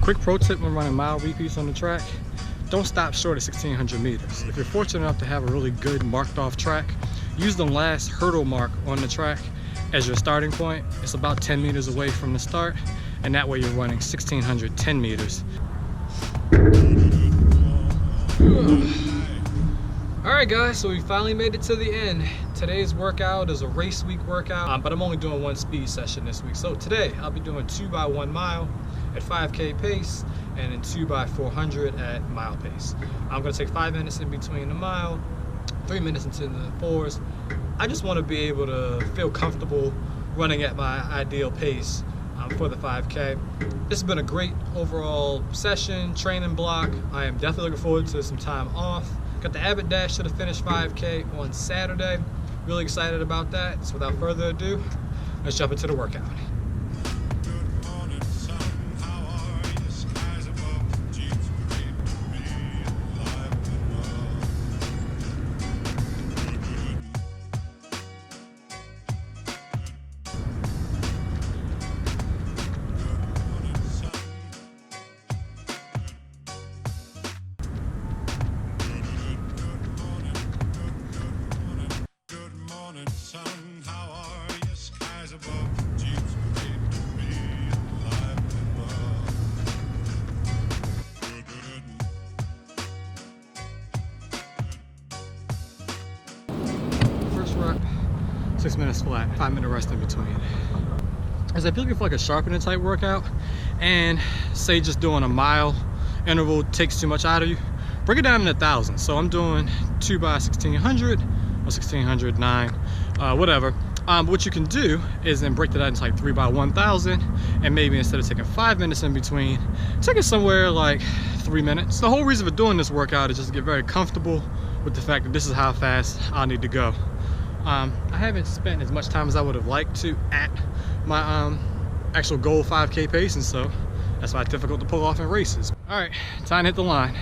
quick pro tip when running mile repeats on the track: don't stop short of 1600 meters. If you're fortunate enough to have a really good marked off track, use the last hurdle mark on the track as your starting point. It's about 10 meters away from the start, and that way you're running 1610 meters. Alright guys, so we finally made it to the end. Today's workout is a race week workout, but I'm only doing one speed session this week. So today I'll be doing 2x1 mile at 5K pace and then 2x400 at mile pace. I'm going to take 5 minutes in between the mile, 3 minutes into the fours. I just want to be able to feel comfortable running at my ideal pace for the 5K. This has been a great overall session, training block. I am definitely looking forward to some time off. Got the Abbot Dash to the finish 5K on Saturday. Really excited about that. So without further ado, let's jump into the workout. First rep, 6 minutes flat, 5-minute rest in between. As I feel like for like a sharpening type workout, and say just doing a mile interval takes too much out of you, break it down in 1,000. So I'm doing 2x1600 or 1609, whatever. What you can do is then break that out into like 3x1000, and maybe instead of taking 5 minutes in between, take it somewhere like 3 minutes. The whole reason for doing this workout is just to get very comfortable with the fact that this is how fast I need to go. I haven't spent as much time as I would have liked to at my actual goal 5K pace, and so that's why it's difficult to pull off in races. All right, time to hit the line.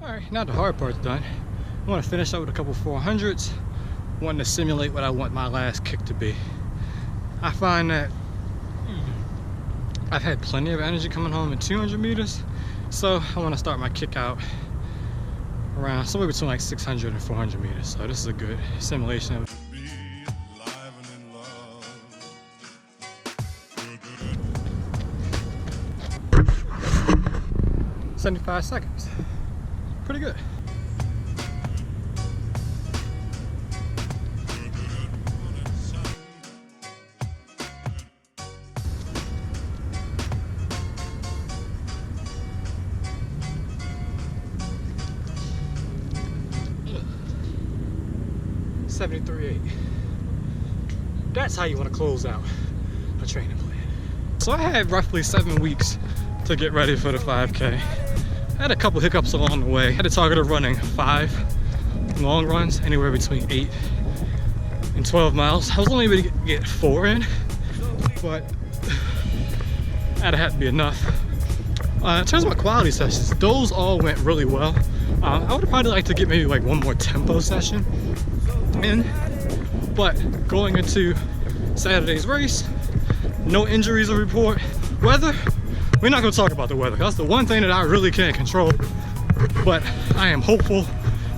Alright, now the hard part's done. I want to finish up with a couple 400s, wanting to simulate what I want my last kick to be. I find that I've had plenty of energy coming home in 200 meters, so I want to start my kick out around somewhere between like 600 and 400 meters. So this is a good simulation of 75 seconds. Pretty good. $73.8. That's how you want to close out a training plan. So I had roughly 7 weeks to get ready for the 5K. I had a couple hiccups along the way. I had a target of running 5 long runs, anywhere between 8 and 12 miles. I was only able to get 4 in, but that'd have to be enough. In terms of my quality sessions, those all went really well. I would probably like to get maybe like one more tempo session in, but going into Saturday's race, no injuries to report. Weather, we're not going to talk about the weather. That's the one thing that I really can't control, but I am hopeful,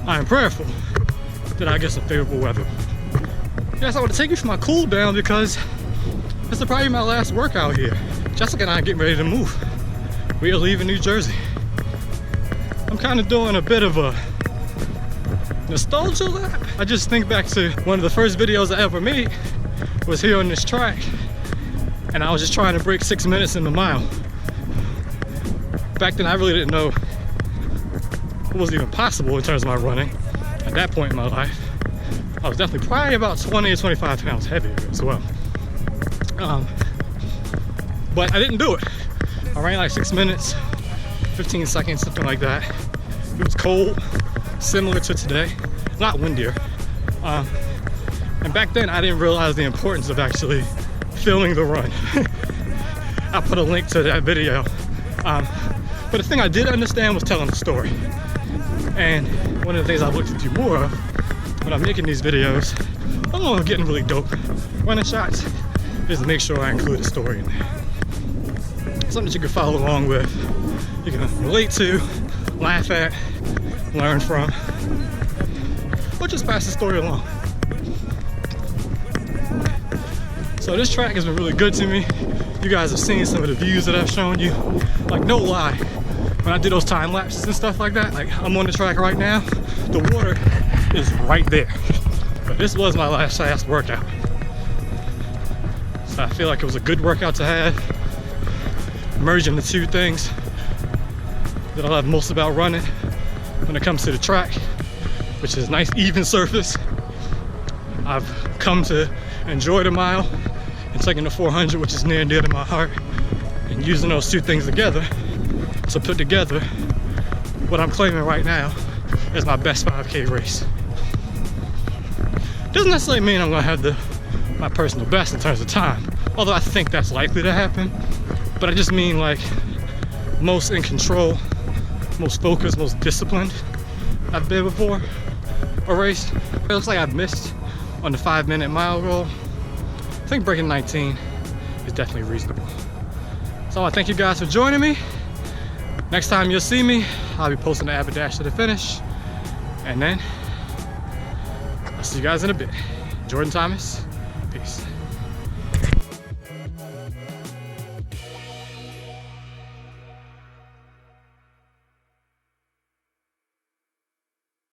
I am prayerful that I get some favorable weather. Yes, I want to take you for my cool down because this is probably my last workout here. Jessica and I are getting ready to move. We are leaving New Jersey. I'm kind of doing a bit of a nostalgia lap. I just think back to one of the first videos I ever made was here on this track, and I was just trying to break 6 minutes in the mile. Back then I really didn't know what was even possible in terms of my running at that point in my life. I was definitely probably about 20 or 25 pounds heavier as well. But I didn't do it. I ran like 6 minutes, 15 seconds, something like that. It was cold, similar to today, not windier. And back then I didn't realize the importance of actually filming the run. I put a link to that video. But the thing I did understand was telling the story. And one of the things I've looked into more of when I'm making these videos, I'm getting really dope running shots, is to make sure I include a story in there. Something that you can follow along with, you can relate to, laugh at, learn from, or just pass the story along. So this track has been really good to me. You guys have seen some of the views that I've shown you. Like, no lie, when I do those time lapses and stuff like that, like I'm on the track right now, the water is right there. But this was my last fast workout. So I feel like it was a good workout to have. Merging the two things that I love most about running when it comes to the track, which is nice even surface. I've come to enjoy the mile and taking the 400, which is near and dear to my heart, and using those two things together to put together what I'm claiming right now as my best 5K race. Doesn't necessarily mean I'm gonna have my personal best in terms of time, although I think that's likely to happen. But I just mean like most in control, most focused, most disciplined I've been before a race. It looks like I've missed on the 5-minute mile goal. I think breaking 19 is definitely reasonable. So I want to thank you guys for joining me. Next time you'll see me, I'll be posting the Abbot Dash to the finish. And then I'll see you guys in a bit. Jordan Thomas, peace.